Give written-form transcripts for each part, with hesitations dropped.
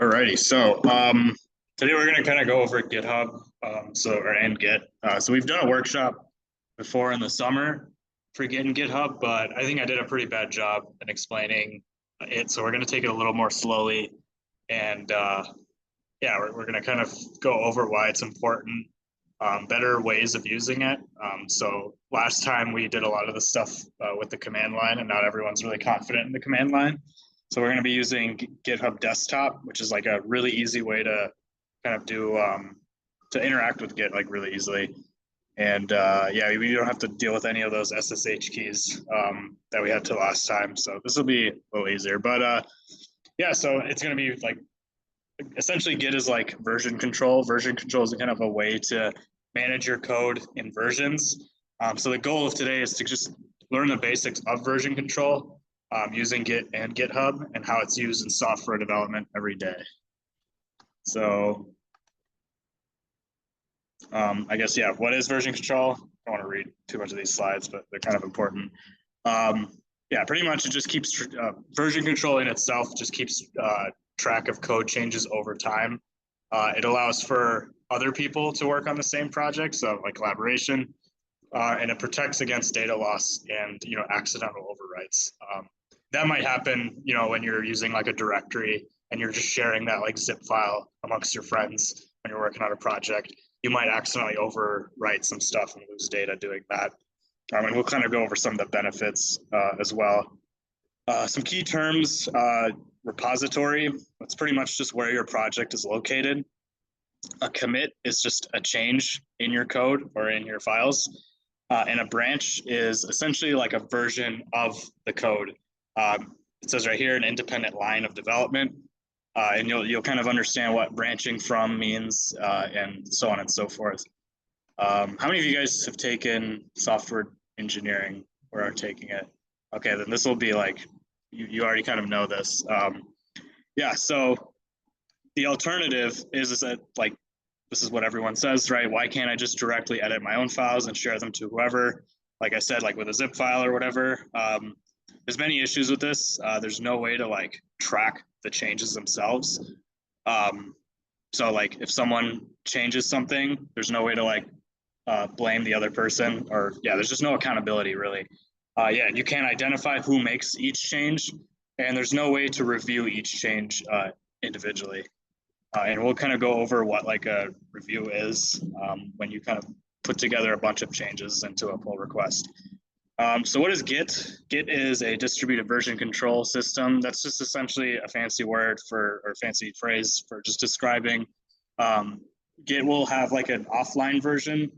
Alrighty, so today we're going to kind of go over GitHub, and Git. So we've done a workshop before in the summer for Git and GitHub, but I think I did a pretty bad job in explaining it. So we're going to take it a little more slowly, and yeah, we're going to kind of go over why it's important, better ways of using it. So last time we did a lot of the stuff with the command line, and not everyone's really confident in the command line. So we're going to be using GitHub Desktop, which is like a really easy way to kind of do to interact with Git like really easily. And yeah, we don't have to deal with any of those SSH keys that we had to last time. So this will be a little easier. But yeah, so it's going to be like essentially Git is like version control. Version control is kind of a way to manage your code in versions. So the goal of today is to just learn the basics of version control. Using Git and GitHub and how it's used in software development every day. So I guess, yeah, what is version control? I don't want to read too much of these slides, but they're kind of important. Yeah, pretty much it just keeps version control in itself just keeps track of code changes over time. It allows for other people to work on the same project, so like collaboration, and it protects against data loss and accidental overwrites. That might happen, when you're using like a directory and you're just sharing that like zip file amongst your friends when you're working on a project. You might accidentally overwrite some stuff and lose data doing that. And we'll kind of go over some of the benefits as well. Some key terms, repository, that's pretty much just where your project is located. A commit is just a change in your code or in your files. And a branch is essentially like a version of the code. It says right here, an independent line of development, and you'll kind of understand what branching from means, and so on and so forth. How many of you guys have taken software engineering or are taking it? Okay, then this will be like, you already kind of know this. Yeah, so the alternative is that like, this is what everyone says, right? Why can't I just directly edit my own files and share them to whoever? Like I said, like with a zip file or whatever. There's many issues with this. There's no way to like track the changes themselves. So like if someone changes something, there's no way to like blame the other person, or yeah, there's just no accountability really. Yeah, you can't identify who makes each change, and there's no way to review each change individually. And we'll kind of go over what like a review is when you kind of put together a bunch of changes into a pull request. So what is Git? Git is a distributed version control system. That's just essentially a fancy word for, or fancy phrase for just describing. Git will have like an offline version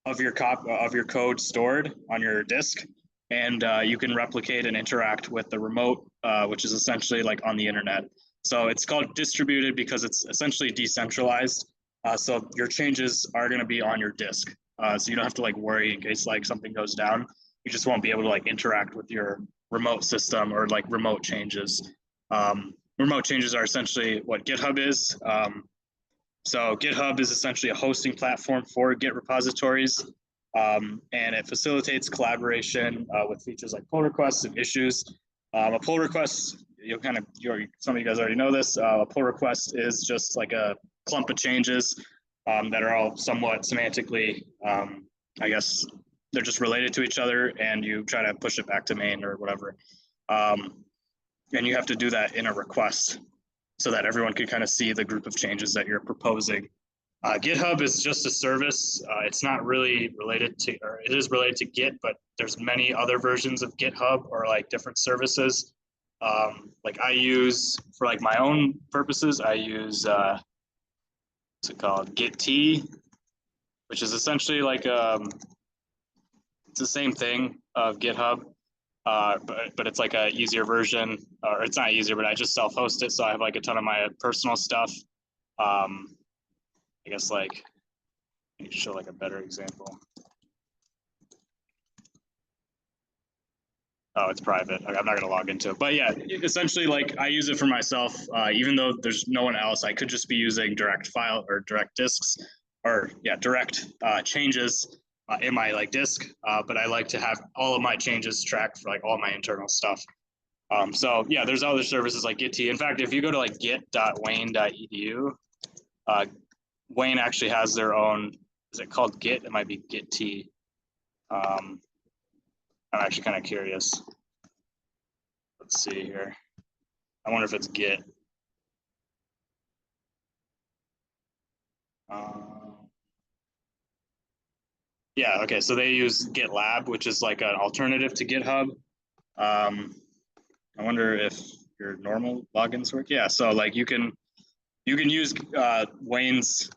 of your code stored on your disk, and you can replicate and interact with the remote, which is essentially like on the internet. So it's called distributed because it's essentially decentralized. So your changes are going to be on your disk. So you don't have to like worry in case like something goes down. You just won't be able to like interact with your remote system or like remote changes. Remote changes are essentially what GitHub is. So GitHub is essentially a hosting platform for Git repositories, and it facilitates collaboration with features like pull requests and issues. A pull request, some of you guys already know this. A pull request is just like a clump of changes that are all somewhat semantically, I guess, they're just related to each other, and you try to push it back to main or whatever. And you have to do that in a request so that everyone can kind of see the group of changes that you're proposing. GitHub is just a service. It's not really related to, or it is related to Git, but there's many other versions of GitHub or like different services. Like I use, for like my own purposes, I use, what's it called? Git, which is essentially like, it's the same thing of GitHub, but it's like a easier version, or it's not easier, but I just self-host it. So I have like a ton of my personal stuff. I guess like, let me show like a better example. Oh, it's private. Okay, I'm not gonna log into it, but yeah, essentially like I use it for myself. Even though there's no one else, I could just be using direct file or direct disks, or yeah, direct changes in my like disk, but I like to have all of my changes tracked for like all my internal stuff. So yeah, there's other services like Git. In fact, if you go to like git.wayne.edu, Wayne actually has their own. Is it called Git? It might be Git. I'm actually kind of curious. Let's see here. I wonder if it's Git. Yeah, okay, so they use GitLab, which is like an alternative to GitHub. I wonder if your normal logins work. Yeah, so like you can use Wayne's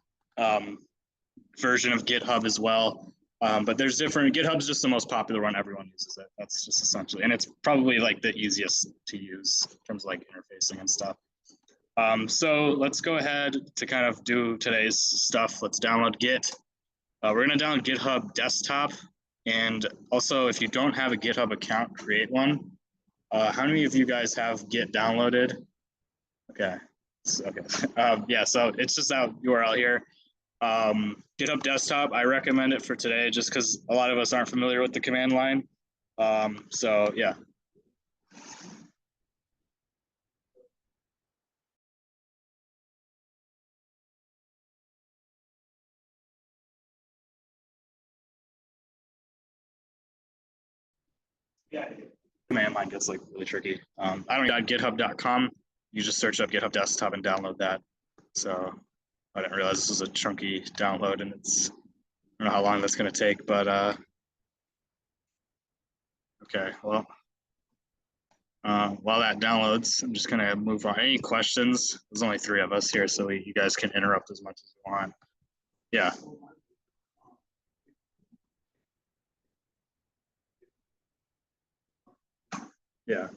version of GitHub as well. But there's different. GitHub's just the most popular one. Everyone uses it. That's just essentially, and it's probably like the easiest to use in terms of like interfacing and stuff. So let's go ahead to kind of do today's stuff. Let's download Git. We're going to download GitHub Desktop. And also, if you don't have a GitHub account, create one. How many of you guys have Git downloaded? Okay. Okay. Yeah, so it's just that URL here. GitHub Desktop, I recommend it for today just because a lot of us aren't familiar with the command line. So yeah. Yeah, command line gets like really tricky. I don't got github.com. You just search up GitHub Desktop and download that. So I didn't realize this was a chunky download, and I don't know how long that's going to take, but okay, well, while that downloads, I'm just going to move on. Any questions? There's only 3 of us here, so you guys can interrupt as much as you want. Yeah. Yeah.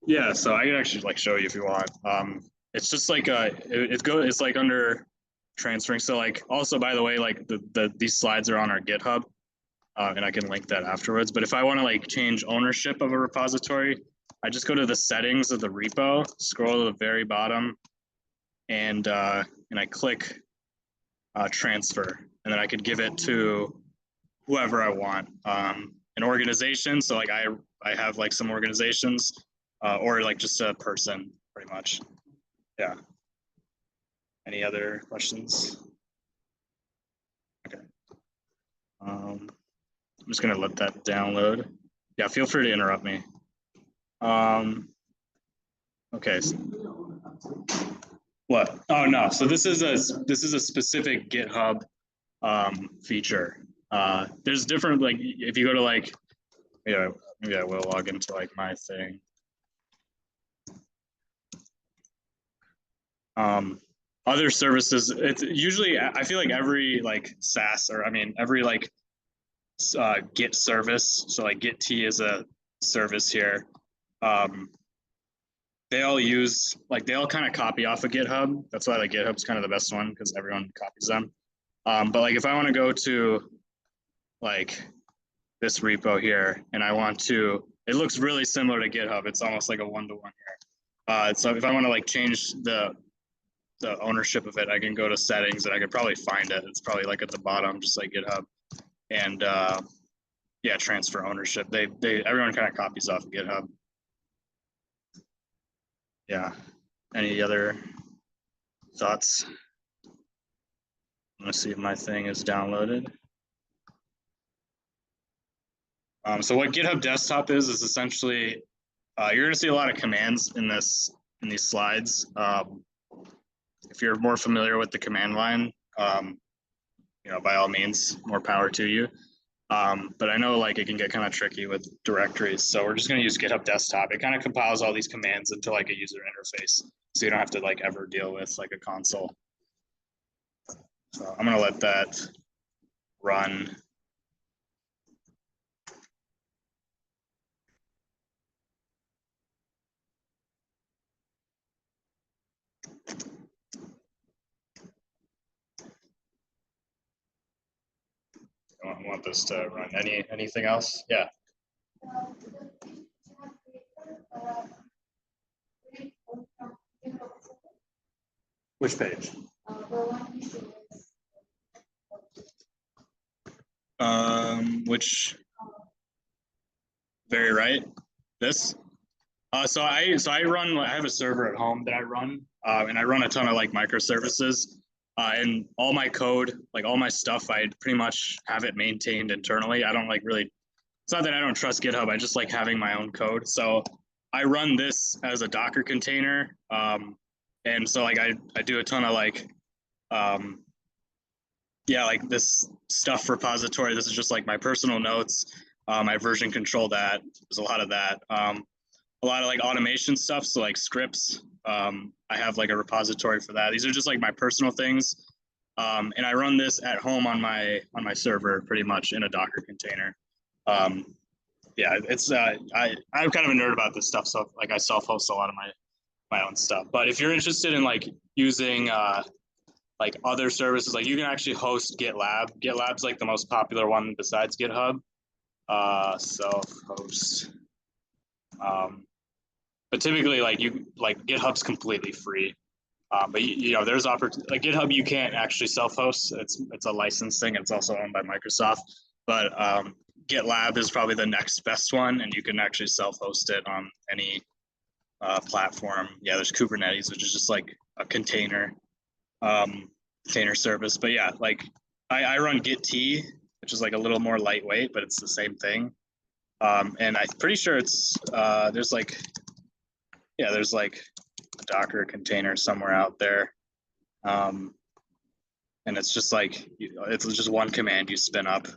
Yeah, so I can actually like show you if you want. It's just like it's like under transferring. So like also by the way, like these slides are on our GitHub, and I can link that afterwards. But if I want to like change ownership of a repository, I just go to the settings of the repo, scroll to the very bottom, and I click transfer, and then I could give it to whoever I want. An organization. So like I have like some organizations, or like just a person, pretty much. Yeah. Any other questions? Okay. I'm just gonna let that download. Yeah, feel free to interrupt me. Okay. What? Oh no. So this is a specific GitHub feature. There's different, like if you go to like, yeah, maybe I will log into like my thing. Other services, it's usually, I feel like every like SaaS, or I mean every like Git service, so like Git is a service here. They all use, like they all kind of copy off of GitHub. That's why like GitHub's kind of the best one, because everyone copies them. But like if I want to go to like this repo here, and I want to, it looks really similar to GitHub. It's almost like a one-to-one here. So if I want to like change the ownership of it, I can go to settings, and I could probably find it. It's probably like at the bottom, just like GitHub. And yeah, transfer ownership. Everyone kind of copies off of GitHub. Yeah. Any other thoughts? Let's see if my thing is downloaded. So what GitHub Desktop is essentially, you're going to see a lot of commands in these slides. If you're more familiar with the command line, by all means, more power to you. But I know like it can get kind of tricky with directories. So we're just going to use GitHub Desktop. It kind of compiles all these commands into like a user interface, so you don't have to like ever deal with like a console. So I'm going to let that run. I want this to run. Anything else? Yeah. Which page? Which? very right. This. So I have a server at home that I run, and I run a ton of like microservices, and all my code, like all my stuff, I pretty much have it maintained internally. I don't like really. It's not that I don't trust GitHub. I just like having my own code. So I run this as a Docker container, and so like I do a ton of like, yeah, like this stuff repository. This is just like my personal notes. I version control that. There's a lot of that. A lot of like automation stuff. So like scripts. I have like a repository for that. These are just like my personal things. And I run this at home on my server pretty much in a Docker container. Yeah, it's I'm kind of a nerd about this stuff, so like I self-host a lot of my own stuff. But if you're interested in like using like other services, like you can actually host GitLab. GitLab's like the most popular one besides GitHub. Self-host. But typically, like GitHub's completely free. But you know, there's like GitHub, you can't actually self-host. It's a license thing. It's also owned by Microsoft. But GitLab is probably the next best one, and you can actually self-host it on any platform. Yeah, there's Kubernetes, which is just like a container service. But yeah, like I run Git, which is like a little more lightweight, but it's the same thing. And I'm pretty sure it's there's like a Docker container somewhere out there. And it's just like, it's just one command you spin up.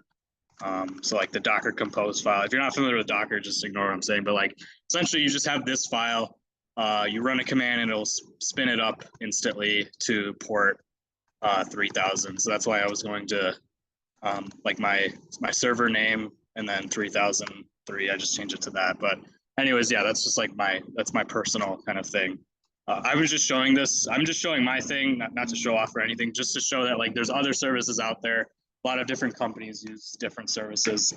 So like the Docker compose file, if you're not familiar with Docker, just ignore what I'm saying. But like essentially you just have this file, you run a command and it'll spin it up instantly to port 3000. So that's why I was going to like my server name and then 3003. I just changed it to that. But anyways, yeah, that's just like that's my personal kind of thing. I was just showing this. I'm just showing my thing, not to show off or anything, just to show that like there's other services out there. A lot of different companies use different services.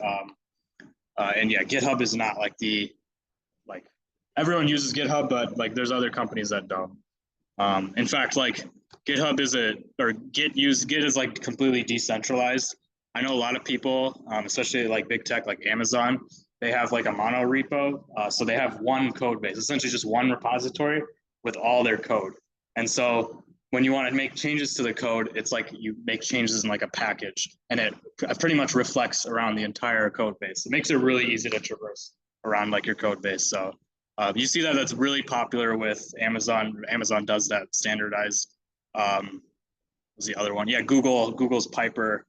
And yeah, GitHub is not like like everyone uses GitHub, but like there's other companies that don't. In fact, like GitHub Git is like completely decentralized. I know a lot of people, especially like big tech like Amazon, they have like a mono repo. So they have one code base, essentially just one repository with all their code. And so when you want to make changes to the code, it's like you make changes in like a package, and it pretty much reflects around the entire code base. It makes it really easy to traverse around like your code base. So you see that's really popular with Amazon. Amazon does that standardized. Was the other one? Yeah, Google's Piper.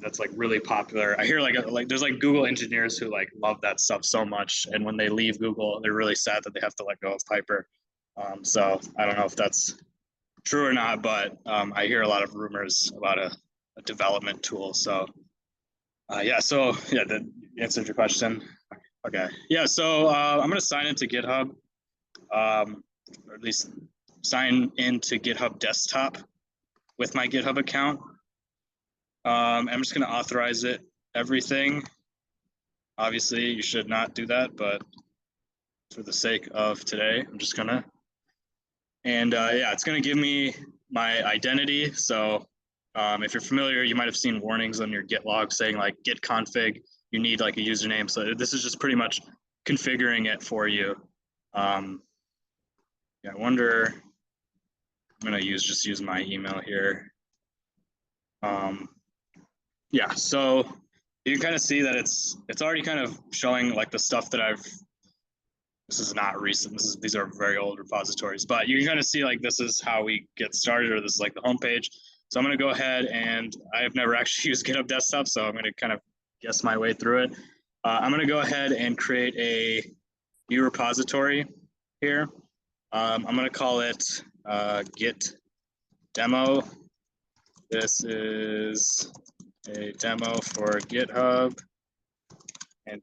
That's like really popular. I hear like there's like Google engineers who like love that stuff so much, and when they leave Google, they're really sad that they have to let go of Piper. So I don't know if that's true or not, but I hear a lot of rumors about a development tool. So yeah, that answered your question. Okay, yeah, so I'm gonna sign into GitHub, or at least sign into GitHub Desktop with my GitHub account. I'm just gonna authorize everything. Obviously, you should not do that, but for the sake of today, I'm just gonna. And yeah, it's going to give me my identity. So if you're familiar, you might have seen warnings on your Git log saying like git config, you need like a username. So this is just pretty much configuring it for you. Yeah, I wonder, I'm going to just use my email here. Yeah, so you can kind of see that it's already kind of showing like the stuff that this is not recent. These are very old repositories, but you can kind of see like this is how we get started, or this is like the homepage. So I'm going to go ahead, and I have never actually used GitHub Desktop, so I'm going to kind of guess my way through it. I'm going to go ahead and create a new repository here. I'm going to call it Git demo. This is a demo for GitHub and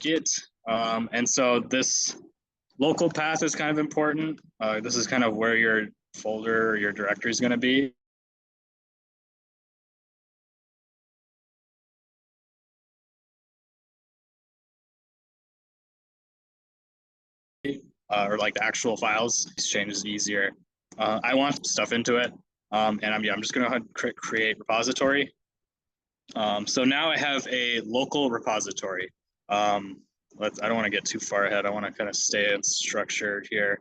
Git. And so this local path is kind of important. This is kind of where your folder or your directory is going to be. Or like the actual files. Exchange is easier. I want stuff into it. And I'm just going to create repository. So now I have a local repository. I don't want to get too far ahead. I want to kind of stay structured here.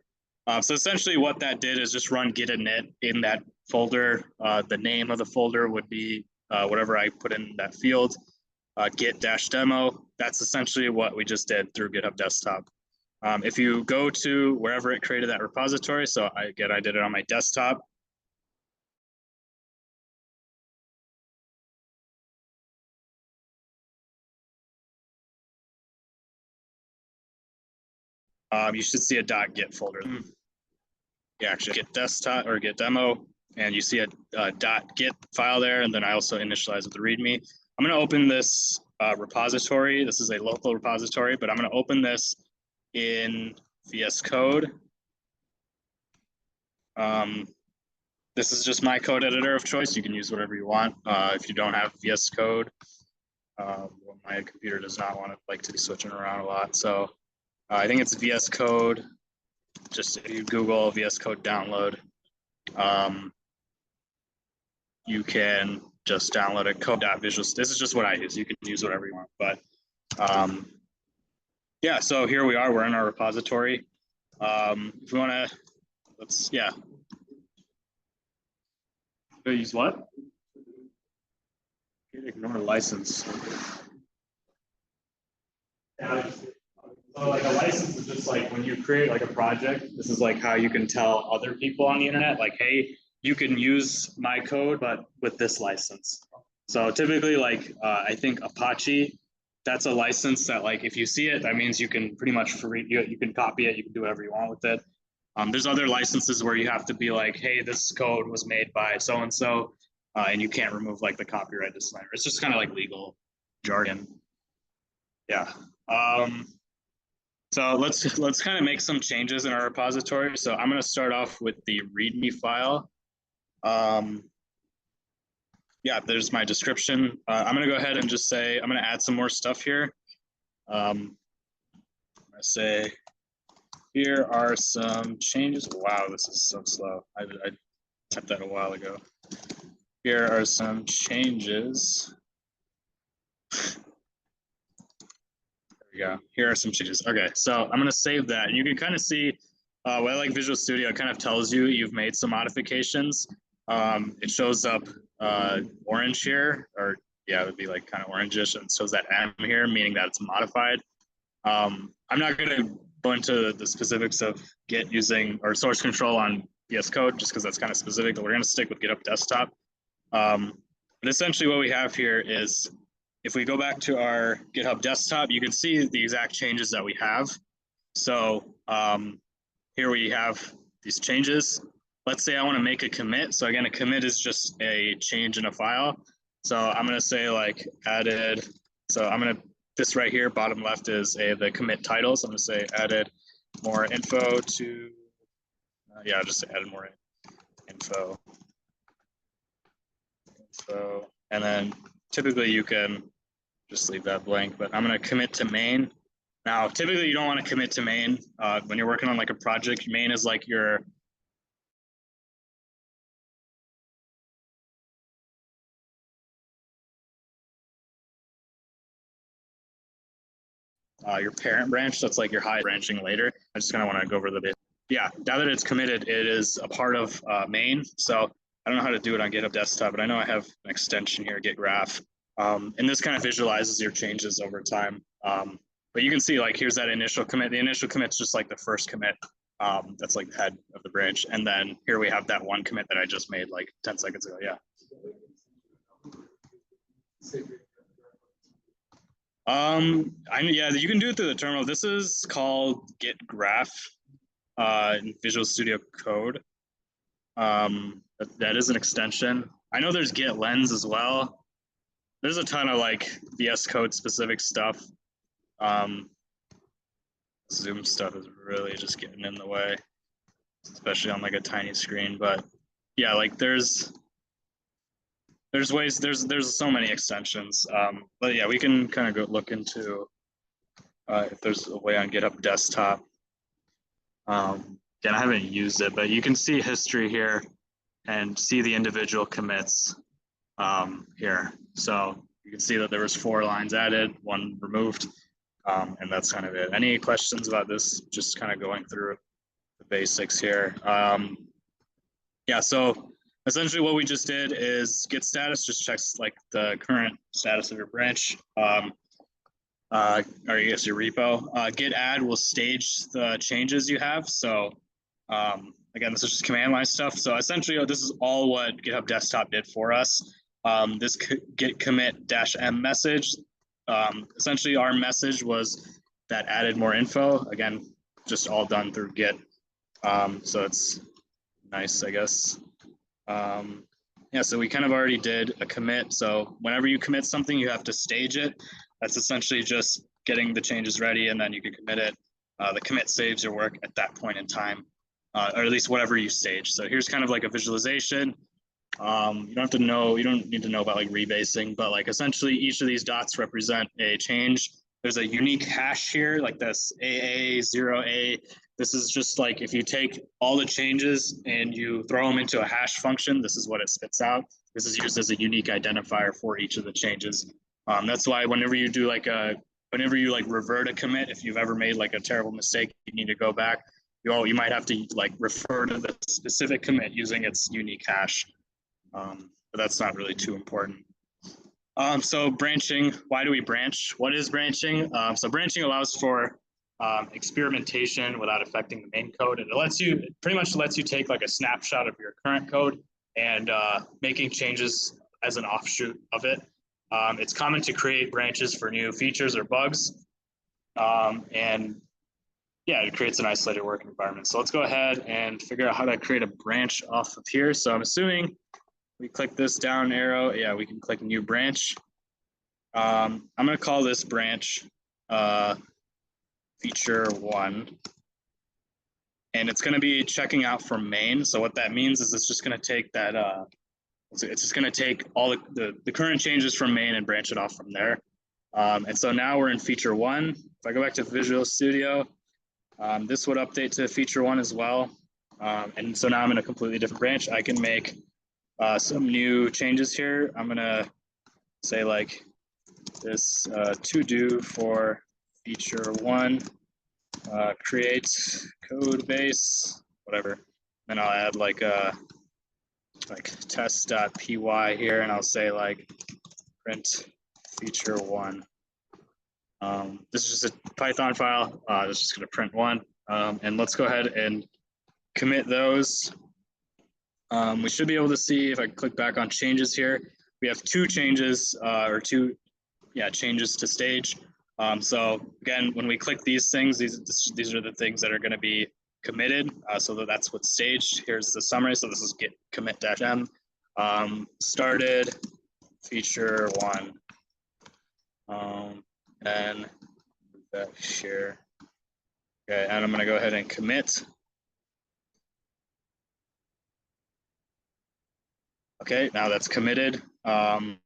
So essentially what that did is just run git init in that folder. The name of the folder would be whatever I put in that field, git-demo. That's essentially what we just did through GitHub Desktop. If you go to wherever it created that repository, so I did it on my desktop. You should see a .git folder. You actually get desktop or get demo, and you see a .git file there, and then I also initialize with the README. I'm going to open this repository. This is a local repository, but I'm going to open this in VS Code. This is just my code editor of choice. You can use whatever you want. If you don't have VS Code, my computer does not want to be switching around a lot. So I think it's VS Code. Just if you Google VS Code download, you can just download it, code.visual. This is just what I use. You can use whatever you want. But yeah, so here we are. We're in our repository. If we want to, use what? Ignore license. So like a license is just like when you create like a project, this is like how you can tell other people on the internet, like, hey, you can use my code, but with this license. So typically I think Apache, that's a license that like, if you see it, that means you can pretty much you can copy it, you can do whatever you want with it. There's other licenses where you have to be like, hey, this code was made by so-and-so, and you can't remove like the copyright disclaimer. It's just kind of like legal jargon. Yeah. So let's kind of make some changes in our repository. So I'm going to start off with the README file. Yeah, there's my description. I'm going to go ahead and just say, I'm going to add some more stuff here. I say, here are some changes. Wow, this is so slow. I typed that a while ago. Here are some changes. We go. Here are some changes. Okay, so I'm going to save that. And you can kind of see, what I like Visual Studio, it kind of tells you you've made some modifications. It shows up orange here, or yeah, it would be like kind of orangish, and it shows that M here, meaning that it's modified. I'm not going to go into the specifics of Git using or source control on VS Code, just because that's kind of specific, but we're going to stick with GitHub Desktop. But essentially what we have here is, if we go back to our GitHub Desktop, you can see the exact changes that we have. So here we have these changes. Let's say I want to make a commit. So again, a commit is just a change in a file. So I'm going to say like added. So I'm going to, this right here, bottom left is the commit title. So I'm going to say added more info to, yeah, I'll just say added more info. So, and then typically you can just leave that blank, but I'm going to commit to main. Now, typically you don't want to commit to main when you're working on like a project. Main is like your parent branch. That's like your high branching later. I just kind of want to go over the bit. Yeah, now that it's committed, it is a part of main. So I don't know how to do it on GitHub Desktop, but I know I have an extension here, Git Graph. And this kind of visualizes your changes over time. But you can see like, here's that initial commit. The initial commit's just like the first commit. That's like the head of the branch. And then here we have that one commit that I just made like 10 seconds ago. Yeah. Yeah, you can do it through the terminal. This is called Git Graph in Visual Studio Code. That is an extension. I know there's Git Lens as well. There's a ton of like VS Code specific stuff. Zoom stuff is really just getting in the way, especially on like a tiny screen. But yeah, like there's ways, there's so many extensions. But yeah, we can kind of go look into if there's a way on GitHub Desktop. Again, I haven't used it, but you can see history here and see the individual commits here. So you can see that there was 4 lines added, 1 removed. And that's kind of it. Any questions about this? Just kind of going through the basics here. Yeah, so essentially what we just did is git status just checks like the current status of your branch, or I guess your repo. Git add will stage the changes you have. So again, this is just command line stuff. So essentially, this is all what GitHub Desktop did for us. This git commit -m message. Essentially, our message was that added more info. Again, just all done through Git. So it's nice, I guess. Yeah, so we kind of already did a commit. So whenever you commit something, you have to stage it. That's essentially just getting the changes ready, and then you can commit it. The commit saves your work at that point in time, or at least whatever you stage. So here's kind of like a visualization. You don't need to know about like rebasing, but like essentially each of these dots represent a change. There's a unique hash here, like this AA, 0A. This is just like if you take all the changes and you throw them into a hash function, this is what it spits out. This is used as a unique identifier for each of the changes. That's why whenever you do like whenever you like revert a commit, if you've ever made like a terrible mistake, you need to go back. You might have to like refer to the specific commit using its unique hash. But that's not really too important. So branching, why do we branch? What is branching? So branching allows for experimentation without affecting the main code. And it pretty much lets you take like a snapshot of your current code and making changes as an offshoot of it. It's common to create branches for new features or bugs. And yeah, it creates an isolated work environment. So let's go ahead and figure out how to create a branch off of here. So I'm assuming we click this down arrow. Yeah, we can click new branch. I'm going to call this branch feature 1. And it's going to be checking out from main. So what that means is it's just going to take that, it's just going to take all the current changes from main and branch it off from there. And so now we're in feature 1. If I go back to Visual Studio, this would update to feature 1 as well. And so now I'm in a completely different branch. I can make some new changes here. I'm going to say like this to do for feature 1, create code base, whatever. Then I'll add like test.py here, and I'll say like print feature 1. This is just a Python file. This is just going to print 1. And let's go ahead and commit those. We should be able to see if I click back on changes here. We have 2 changes changes to stage. So again, when we click these things, these are the things that are going to be committed. So that's what's staged. Here's the summary. So this is git commit -m. Started feature 1. And that here. Okay, and I'm going to go ahead and commit. Okay, now that's committed. And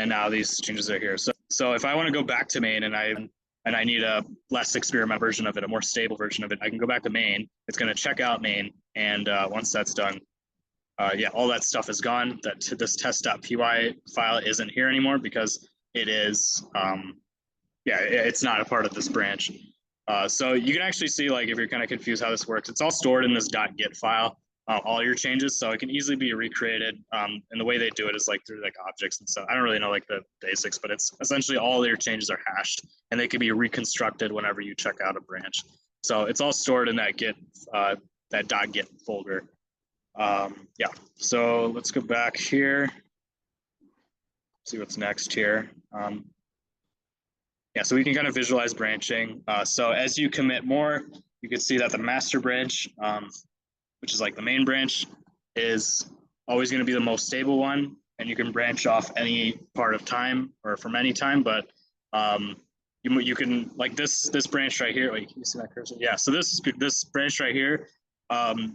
now these changes are here. So if I want to go back to main and I need a less experimental version of it, a more stable version of it, I can go back to main. It's going to check out main, and once that's done, all that stuff is gone. This test.py file isn't here anymore because it is, it's not a part of this branch. So you can actually see, like, if you're kind of confused how this works, it's all stored in this .git file, all your changes, so it can easily be recreated. And the way they do it is like through like objects and stuff. I don't really know like the basics, but it's essentially all your changes are hashed, and they can be reconstructed whenever you check out a branch. So it's all stored in that Git, that .git folder. So let's go back here, see what's next here. So we can kind of visualize branching. So as you commit more, you can see that the master branch, which is like the main branch, is always going to be the most stable one, and you can branch off any part of time or from any time. But you can, like this branch right here. Wait, can you see my cursor? Yeah. So this branch right here,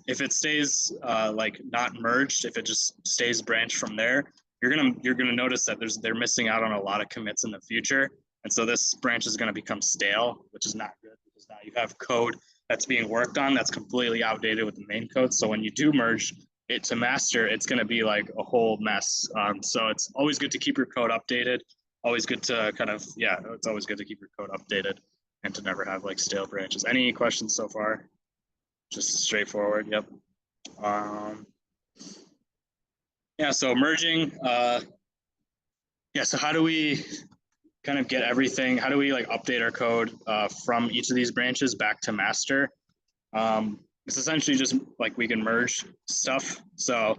if it stays like not merged, if it just stays branched from there, you're gonna notice that they're missing out on a lot of commits in the future. And so this branch is going to become stale, which is not good because now you have code that's being worked on that's completely outdated with the main code. So when you do merge it to master, it's going to be like a whole mess. So it's always good to keep your code updated. Always good to kind of, yeah, it's always good to keep your code updated and to never have like stale branches. Any questions so far? Just straightforward. Yep. Yeah, so merging. Yeah, so how do we kind of get everything? How do we like update our code from each of these branches back to master? It's essentially just like we can merge stuff. So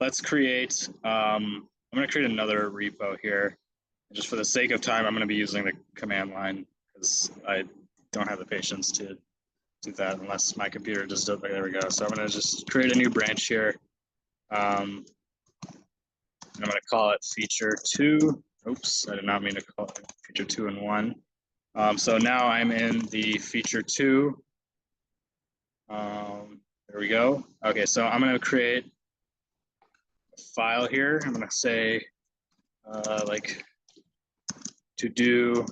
let's create, I'm going to create another repo here. Just for the sake of time, I'm going to be using the command line because I don't have the patience to do that unless my computer just does. There we go. So I'm going to just create a new branch here. And I'm going to call it feature 2. Oops, I did not mean to call it feature 2 and 1. So now I'm in the feature 2. There we go. Okay, so I'm going to create a file here. I'm going to say like to do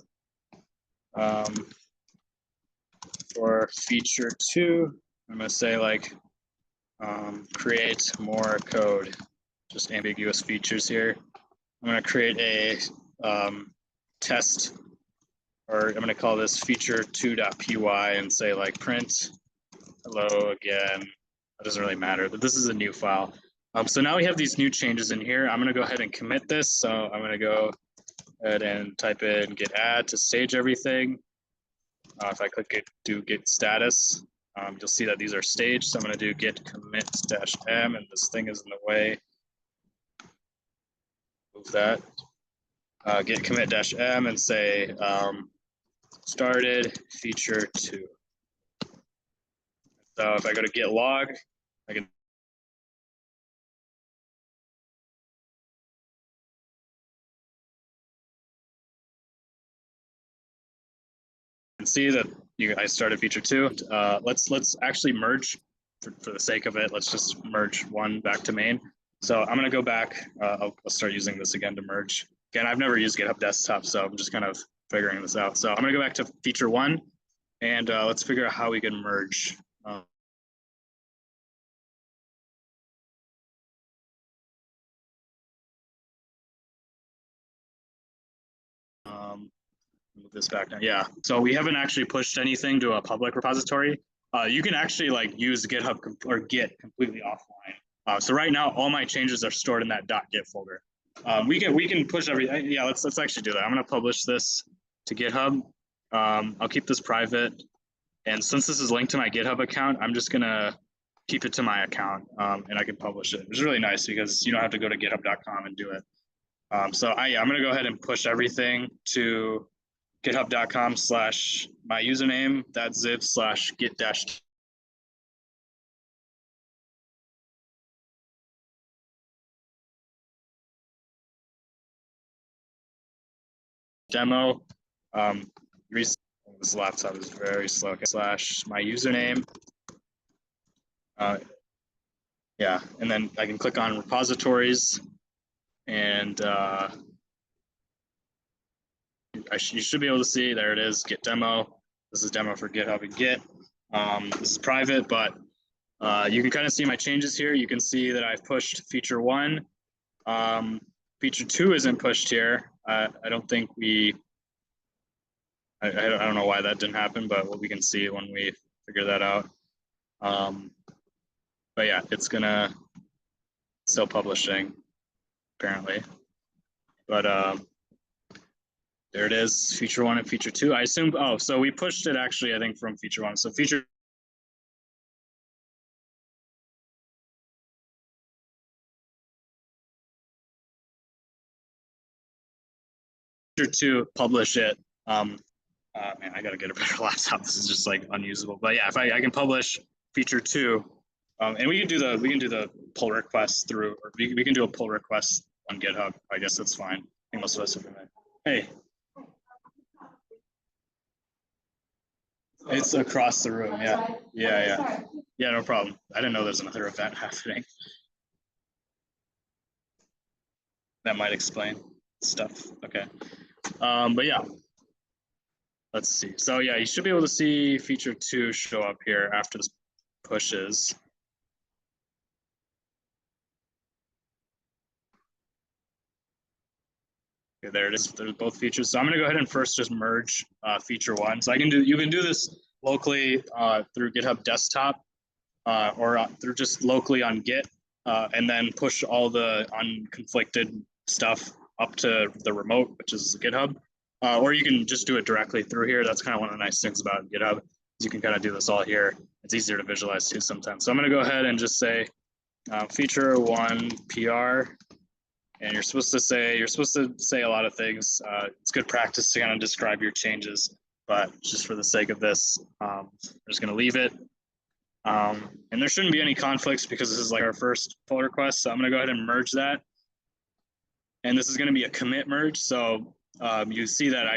for feature 2. I'm going to say like create more code, just ambiguous features here. I'm going to create a test, or I'm going to call this feature2.py and say like print hello again. That doesn't really matter, but this is a new file. So now we have these new changes in here. I'm going to go ahead and commit this. So I'm going to go ahead and type in git add to stage everything. If I click it, do git status, you'll see that these are staged. So I'm going to do git commit -m, and this thing is in the way. Move that. Git commit -m and say started feature 2. So if I go to git log, I can see that I started feature 2. Let's actually merge for the sake of it. Let's just merge 1 back to main. So I'm going to go back. I'll start using this again to merge. Again, I've never used GitHub Desktop, so I'm just kind of figuring this out. So I'm going to go back to feature 1, and let's figure out how we can merge. Move this back now. Yeah, so we haven't actually pushed anything to a public repository. You can actually like use GitHub or Git completely offline. So right now, all my changes are stored in that .git folder. We can push everything. Yeah, let's actually do that. I'm going to publish this to GitHub. I'll keep this private, and since this is linked to my GitHub account, I'm just going to keep it to my account, and I can publish it. It's really nice because you don't have to go to github.com and do it. So I'm going to go ahead and push everything to github.com/my username .zip/git dash demo. This laptop is very slow. Okay. /my username. Yeah, and then I can click on repositories, and you should be able to see, there it is, Git demo. This is demo for GitHub and Git. This is private, but you can kind of see my changes here. You can see that I've pushed feature 1. Feature 2 isn't pushed here. I don't think I don't know why that didn't happen, but we can see when we figure that out. But yeah, it's gonna still publishing apparently. But there it is, feature 1 and feature 2. I assume, oh, so we pushed it actually, I think, from feature 1. So feature 2, publish it. Man, I gotta get a better laptop. This is just like unusable. But yeah, if I can publish feature 2, and we can do the pull request through, or we can do a pull request on GitHub. I guess that's fine. I think most of us are. Hey, it's across the room. Yeah, no problem. I didn't know there's another event happening. That might explain stuff. Okay, but yeah. let's see. So yeah, you should be able to see feature 2 show up here after this pushes. Okay, there it is. There's both features. So I'm going to go ahead and first just merge feature 1. So you can do this locally through GitHub Desktop or through just locally on Git, and then push all the unconflicted stuff up to the remote, which is GitHub. Or you can just do it directly through here. That's kind of one of the nice things about GitHub. You can kind of do this all here. It's easier to visualize too sometimes. So I'm going to go ahead and just say feature 1 PR. And you're supposed to say a lot of things. It's good practice to kind of describe your changes, but just for the sake of this, I'm just going to leave it. And there shouldn't be any conflicts because this is like our first pull request. So I'm going to go ahead and merge that. And this is going to be a commit merge. So you see that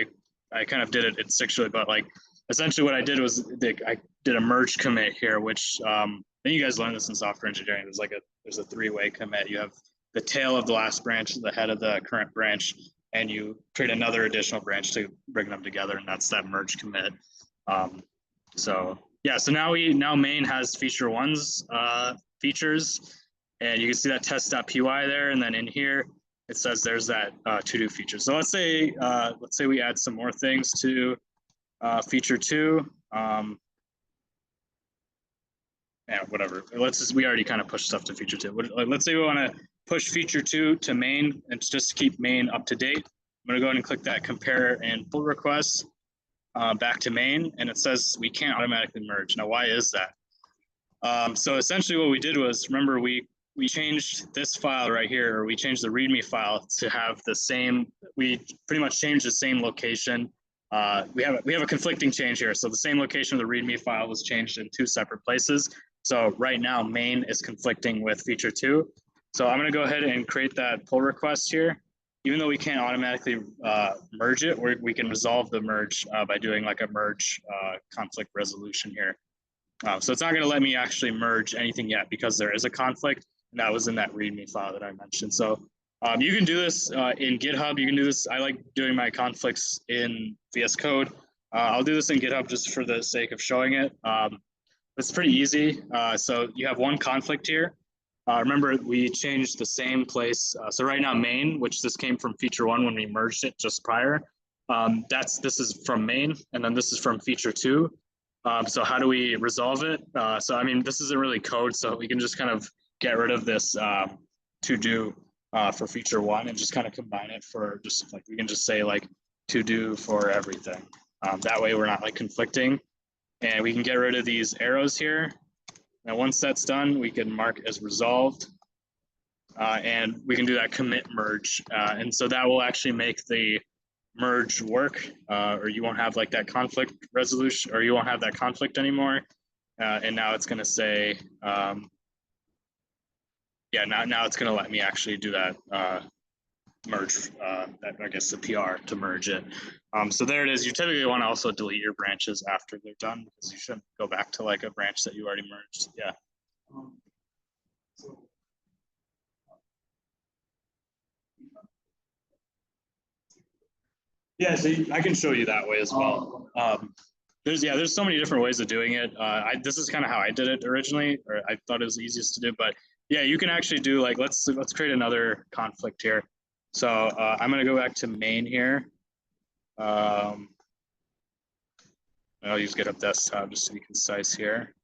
I kind of did it instinctually, but like essentially what I did was I did a merge commit here, which and you guys learned this in software engineering. There's a 3-way commit. You have the tail of the last branch, the head of the current branch, and you create another additional branch to bring them together, and that's that merge commit. So yeah, so now main has feature 1's features, and you can see that test.py there, and then in here it says there's that to-do feature. So let's say we add some more things to feature 2. Yeah, whatever. We already kind of pushed stuff to feature 2. Let's say we want to push feature 2 to main and just keep main up to date. I'm going to go ahead and click that compare and pull request back to main, and it says we can't automatically merge. Now, why is that? So essentially what we did was, remember, we changed this file right here, or we changed the README file to have the same, we pretty much changed the same location. We have a conflicting change here. So the same location of the README file was changed in 2 separate places. So right now, main is conflicting with feature 2. So I'm going to go ahead and create that pull request here. Even though we can't automatically merge it, we can resolve the merge by doing like a merge conflict resolution here. So it's not going to let me actually merge anything yet because there is a conflict, and that was in that README file that I mentioned. So you can do this in GitHub. You can do this. I like doing my conflicts in VS Code. I'll do this in GitHub just for the sake of showing it. It's pretty easy. So you have one conflict here. Remember, we changed the same place. So right now, main, which this came from feature 1 when we merged it just prior. This is from main, and then this is from feature 2. So how do we resolve it? So I mean, this isn't really code, so we can just kind of get rid of this to do for feature 1 and just kind of combine it for just like, we can just say like to do for everything. That way we're not like conflicting, and we can get rid of these arrows here. Now, once that's done, we can mark as resolved, and we can do that commit merge. And so that will actually make the merge work, or you won't have like that conflict resolution, or you won't have that conflict anymore. And now it's going to say, yeah, now it's going to let me actually do that merge, I guess the PR to merge it. So there it is. You typically want to also delete your branches after they're done, because you shouldn't go back to like a branch that you already merged. Yeah. Yeah, so I can show you that way as well. There's so many different ways of doing it. This is kind of how I did it originally, or I thought it was easiest to do. But yeah, you can actually do like, let's create another conflict here. So I'm going to go back to main here. I'll use GitHub Desktop just to be concise here.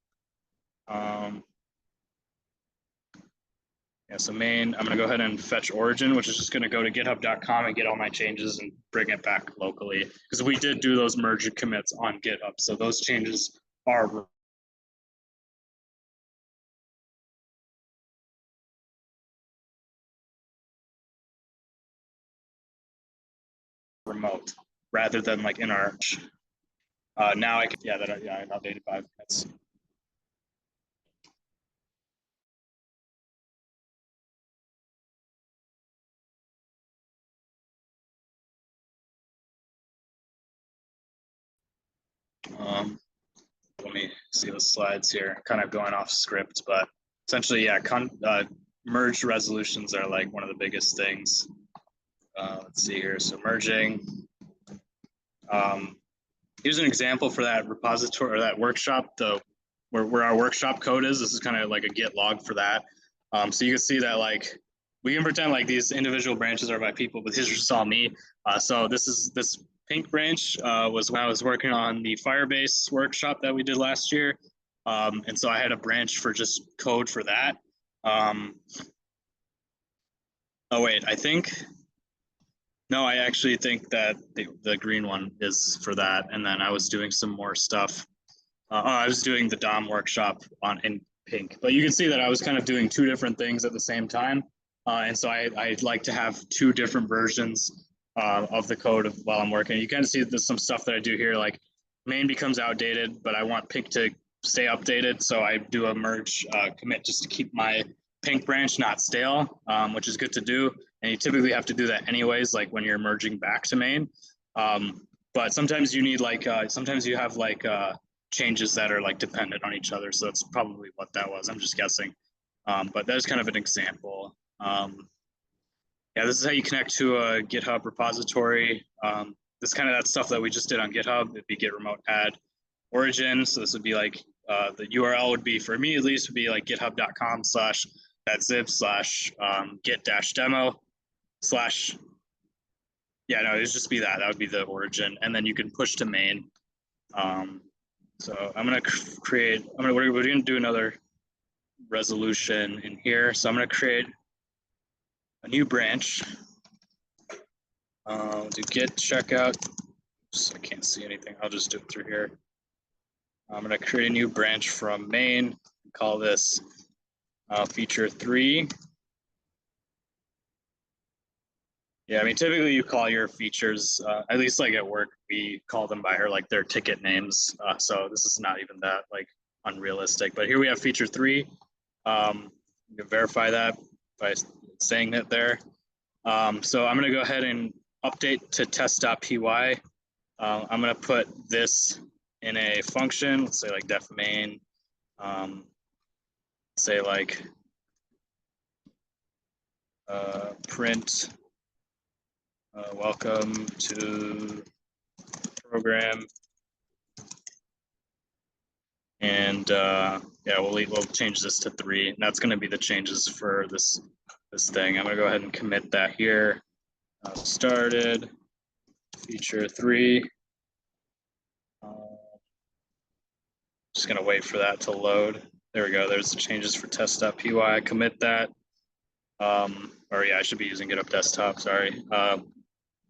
Yeah, so main, I'm going to go ahead and fetch origin, which is just going to go to github.com and get all my changes and bring it back locally, because we did do those merge commits on GitHub. So those changes are remote rather than like in our, now I can, yeah, I updated 5 minutes. Let me see the slides here, kind of going off script, but essentially, yeah, merge resolutions are like one of the biggest things. Let's see here. So merging. here's an example for that repository or that workshop, where our workshop code is. This is kind of like a Git log for that. So you can see that like we can pretend like these individual branches are by people, but these are just all me. So this pink branch was when I was working on the Firebase workshop that we did last year. And so I had a branch for just code for that. Oh wait, I actually think that the green one is for that. And then I was doing some more stuff. I was doing the DOM workshop in pink, but you can see that I was kind of doing two different things at the same time. And so I'd like to have two different versions of the code while I'm working. You kind of see there's some stuff that I do here, like main becomes outdated, but I want pink to stay updated. So I do a merge commit just to keep my pink branch not stale, which is good to do. And you typically have to do that anyways, like when you're merging back to main. But sometimes you need sometimes you have changes that are like dependent on each other. So that's probably what that was. I'm just guessing. But that's kind of an example. Yeah, this is how you connect to a GitHub repository. This is kind of that stuff that we just did on GitHub. It'd be git remote add origin. So this would be like the URL would be, for me at least, would be like github.com/.zip/git-demo/ yeah, no, it would just be that. That would be the origin, and then you can push to main. So I'm gonna create. We're gonna do another resolution in here. So I'm gonna create a new branch. Do git checkout. Oops, I can't see anything. I'll just do it through here. I'm gonna create a new branch from main. Call this feature 3. Yeah, I mean, typically you call your features, at least like at work, we call them by their ticket names. So this is not even that like unrealistic, but here we have feature 3. You can verify that by saying it there. So I'm gonna go ahead and update to test.py. I'm gonna put this in a function, let's say like def main, say like print welcome to program, and yeah, we'll change this to 3, and that's going to be the changes for this thing. I'm going to go ahead and commit that here. Started feature 3. Just going to wait for that to load. There we go. There's the changes for test.py. Commit that. Or yeah, I should be using GitHub Desktop. Sorry.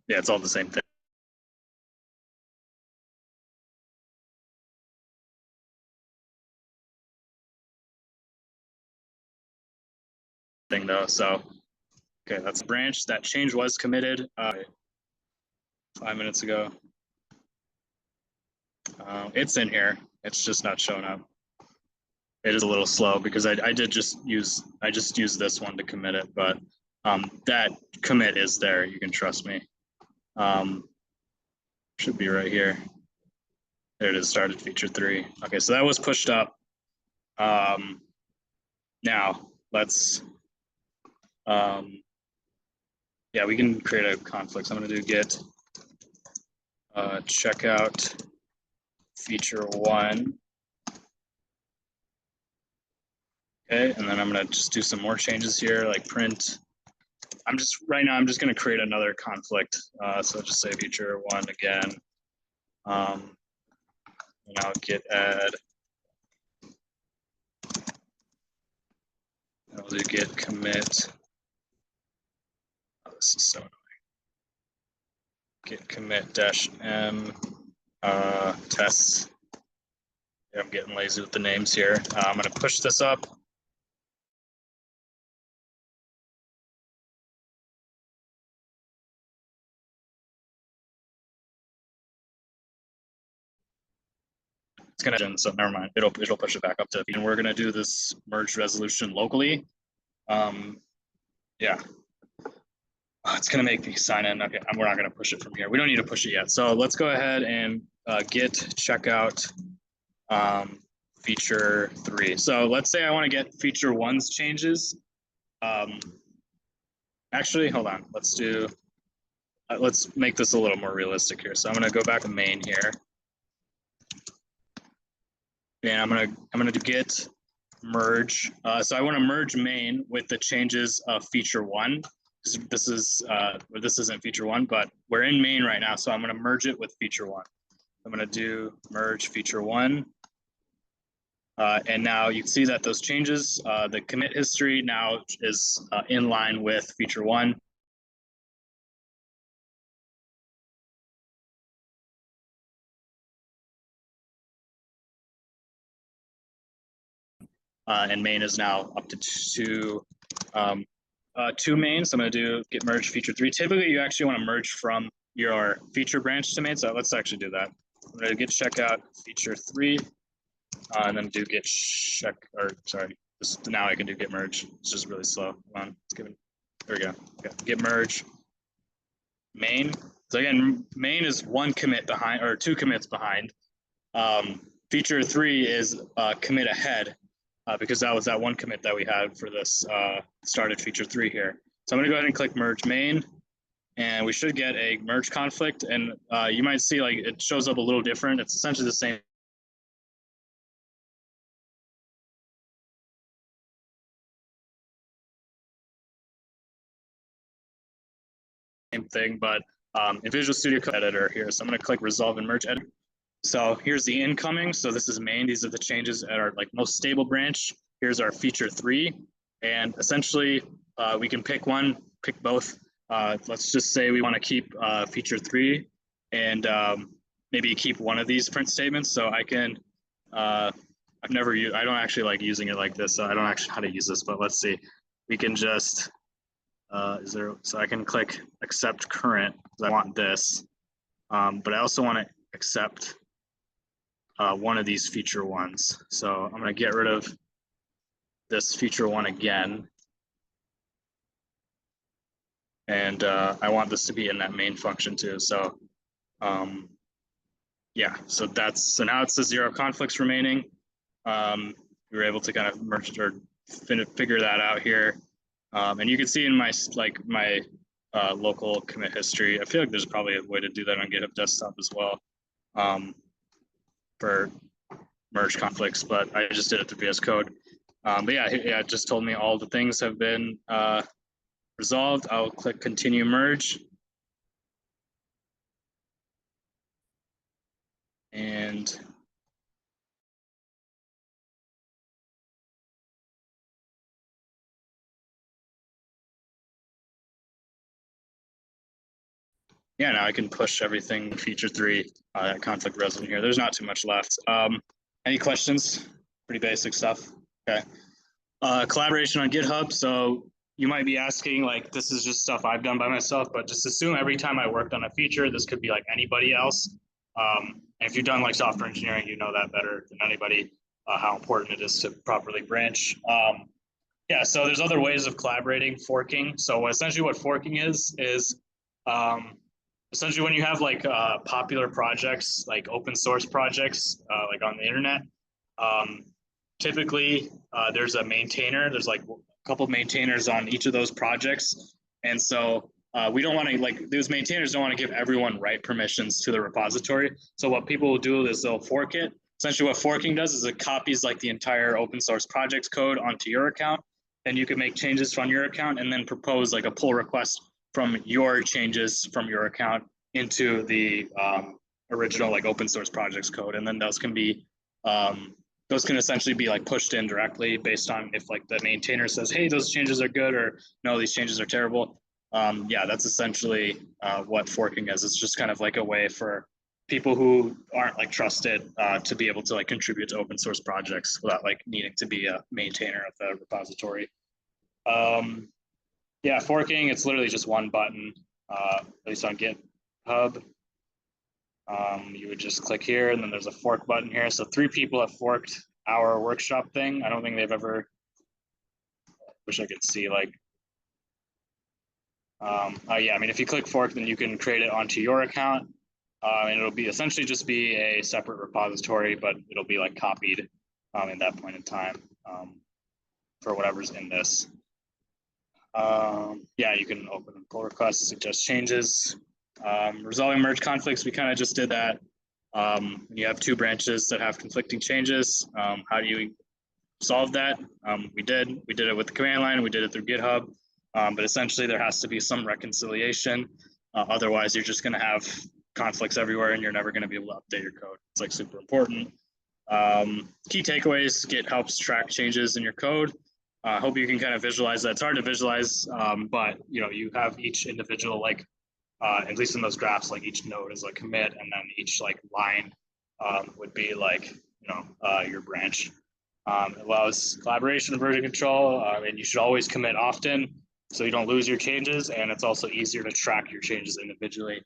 Yeah, it's all the same thing though. So okay, that's a branch. That change was committed 5 minutes ago. It's in here. It's just not showing up. It is a little slow because I just used this one to commit it, but that commit is there. You can trust me. Should be right here. There it is. Started feature 3. Okay, so that was pushed up. Now let's. Yeah, we can create a conflict. So I'm going to do git checkout feature 1. Okay, and then I'm going to just do some more changes here, like print. Right now I'm just going to create another conflict. So just say feature 1 again. Now git add. I'll do git commit. Oh, this is so annoying. Git commit -m tests. Yeah, I'm getting lazy with the names here. I'm going to push this up. It's going to, so never mind. It'll push it back up to, and we're going to do this merge resolution locally. Yeah. Oh, it's going to make me sign in. Okay, we're not going to push it from here. We don't need to push it yet. So let's go ahead and git checkout feature 3. So let's say I want to get feature 1's changes. Actually, hold on. Let's make this a little more realistic here. So I'm going to go back to main here. And I'm gonna do git merge. So I want to merge main with the changes of feature one. This isn't feature one, but we're in main right now. So I'm going to merge it with feature one. I'm going to do merge feature one. And now you can see that those changes, the commit history now is in line with feature one. And main is now up to two mains. So I'm going to do git merge feature three. Typically, you actually want to merge from your feature branch to main. So let's actually do that. I'm going to git checkout feature three, and then do git check, or sorry, now I can do git merge. It's just really slow. Come on, let's give it. There we go. Okay. Git merge main. So again, main is one commit behind, or two commits behind. Feature three is commit ahead. Because that was that one commit that we had for this started feature three here. So I'm going to go ahead and click merge main, and we should get a merge conflict. And you might see like it shows up a little different. It's essentially the same thing, but in Visual Studio Code editor here. So I'm going to click resolve and merge edit. So here's the incoming. So this is main. These are the changes at our like most stable branch. Here's our feature three. And essentially we can pick one, pick both. Let's just say we want to keep feature three and maybe keep one of these print statements. So I can, I don't actually like using it like this. So I don't actually know how to use this, but let's see. We can just, so I can click accept current because I want this. But I also want to accept one of these feature ones. So I'm going to get rid of this feature one again. And I want this to be in that main function too. So yeah, so now it's the zero conflicts remaining. We were able to kind of merge or figure that out here. And you can see in my local commit history, I feel like there's probably a way to do that on GitHub desktop as well. For merge conflicts, but I just did it through VS Code. But yeah, it just told me all the things have been resolved. I'll click continue merge. And yeah, now I can push everything feature three, that conflict resolution here. There's not too much left. Any questions? Pretty basic stuff. Okay. Collaboration on GitHub. So you might be asking, like, this is just stuff I've done by myself, but just assume every time I worked on a feature, this could be like anybody else. And if you've done like software engineering, you know that better than anybody, how important it is to properly branch. Yeah, so there's other ways of collaborating, forking. So essentially what forking is essentially when you have like popular projects, like open source projects, like on the internet, typically there's a maintainer. There's like a couple of maintainers on each of those projects. And so we don't want to, like, those maintainers don't want to give everyone write permissions to the repository. So what people will do is they'll fork it. Essentially what forking does is it copies like the entire open source project's code onto your account. And you can make changes from your account and then propose like a pull request from your changes from your account into the original like open source project's code. And then those can be, those can essentially be like pushed in directly based on if like the maintainer says, hey, those changes are good, or no, these changes are terrible. Yeah, that's essentially what forking is. It's just kind of like a way for people who aren't like trusted to be able to like contribute to open source projects without like needing to be a maintainer of the repository. Yeah, forking, it's literally just one button, at least on GitHub. You would just click here and then there's a fork button here. So 3 people have forked our workshop thing. I don't think they've ever, wish I could see like, oh yeah, I mean, if you click fork, then you can create it onto your account. And it'll be essentially just be a separate repository, but it'll be like copied at that point in time for whatever's in this. Yeah, you can open pull requests, suggest changes. Resolving merge conflicts, we kind of just did that. When you have two branches that have conflicting changes, how do you solve that? We did it with the command line, we did it through GitHub, but essentially there has to be some reconciliation. Otherwise, you're just going to have conflicts everywhere and you're never going to be able to update your code. It's like super important. Key takeaways: Git helps track changes in your code. I hope you can kind of visualize that. It's hard to visualize, but you have each individual, like at least in those graphs, like each node is a commit, and then each like line would be like your branch. It allows collaboration and version control, and you should always commit often so you don't lose your changes, and it's also easier to track your changes individually.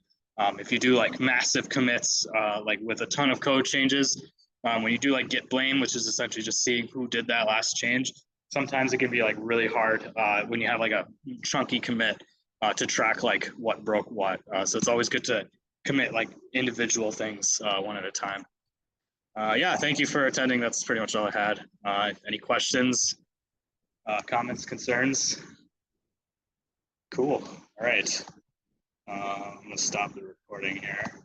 If you do like massive commits, like with a ton of code changes, when you do like git blame, which is essentially just seeing who did that last change, sometimes it can be like really hard when you have like a chunky commit to track like what broke what. So it's always good to commit like individual things one at a time. Yeah, thank you for attending. That's pretty much all I had. Any questions, comments, concerns? Cool. All right. I'm going to stop the recording here.